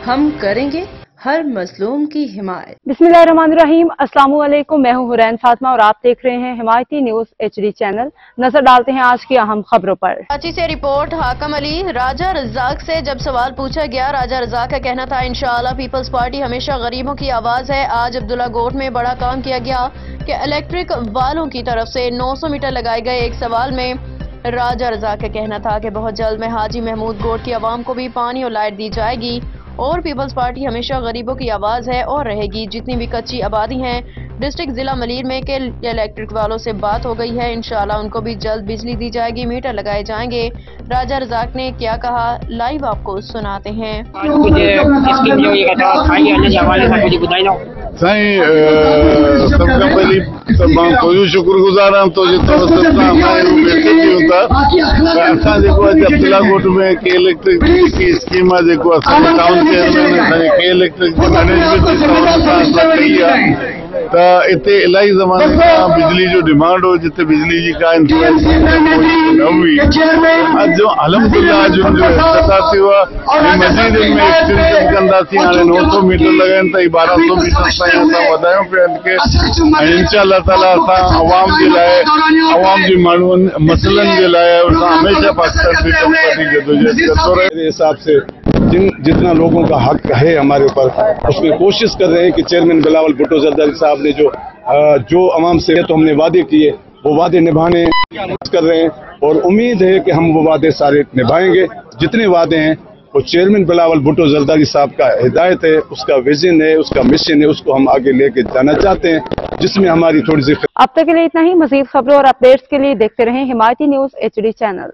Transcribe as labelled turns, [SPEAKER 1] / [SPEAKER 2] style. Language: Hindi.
[SPEAKER 1] हम करेंगे हर मजलूम की हिमायत।
[SPEAKER 2] बिस्मिल्लाहिर्रहमानिर्रहीम, अस्सलामु अलैकुम। मैं हूं हुरैन फातिमा और आप देख रहे हैं हिमायती न्यूज HD चैनल। नजर डालते हैं आज की अहम खबरों पर।
[SPEAKER 3] कराची से रिपोर्ट हाकम अली। राजा रज़ाक से जब सवाल पूछा गया, राजा रज़ाक का कहना था इंशाअल्लाह पीपल्स पार्टी हमेशा गरीबों की आवाज है। आज अब्दुल्ला गोट में बड़ा काम किया गया कि इलेक्ट्रिक वालों की तरफ से 900 मीटर लगाए गए। एक सवाल में राजा रज़ाक का कहना था कि बहुत जल्द में हाजी महमूद गोट की आवाम को भी पानी और लाइट दी जाएगी और पीपल्स पार्टी हमेशा गरीबों की आवाज है और रहेगी। जितनी भी कच्ची आबादी है डिस्ट्रिक्ट जिला मलीर में के इलेक्ट्रिक वालों से बात हो गई है, इंशाल्लाह उनको भी जल्द बिजली दी जाएगी, मीटर लगाए जाएंगे। राजा रज़ाक ने क्या कहा, लाइव आपको सुनाते हैं।
[SPEAKER 4] सबका पहले तमाम कोई शुक्रगुजार हम तो जितना होता जेको अब्दुल्ला गोट में के इलेक्ट्रिक की स्कीम जेको टाउन चेयरमैन के इलेक्ट्रिक मैनेजमेंट इतने इलाही ज़माने खां बिजली जो डिमांड हो, जिते बिजली की का न हुई, अज जो अलहमदुलिल्लाह जो इफ्तिताह थियो आहे, मस्जिद में एक्सटेंशन कंदासीं। हाणे 900 मीटर लॻाइनि था, 1200 मीटर ताईं असां वधायूं पिया इनखे। ऐं इंशाअल्लाह ताला असां अवाम जे लाइ, अवाम जी माण्हुनि मसइलनि जे लाइ असां हमेशा पाकिस्तान पीपल्स पार्टी जदोजहद करते रहे। मेरे हिसाब से जितना लोगों का हक है हमारे ऊपर, उसमें कोशिश कर रहे हैं कि चेयरमैन बिलावल भुट्टो जरदारी साहब ने जो अवाम से तो हमने वादे किए वो वादे निभाने कर रहे हैं और उम्मीद है कि हम वो वादे सारे निभाएंगे। जितने वादे हैं वो चेयरमैन बिलावल भुट्टो जरदारी साहब का हिदायत है, उसका विजन है, उसका मिशन है, उसको हम आगे लेके जाना चाहते हैं, जिसमें हमारी थोड़ी सी।
[SPEAKER 2] अब तक के लिए इतना ही। मजीद खबरों और अपडेट्स के लिए देखते रहें हिमायती न्यूज HD चैनल।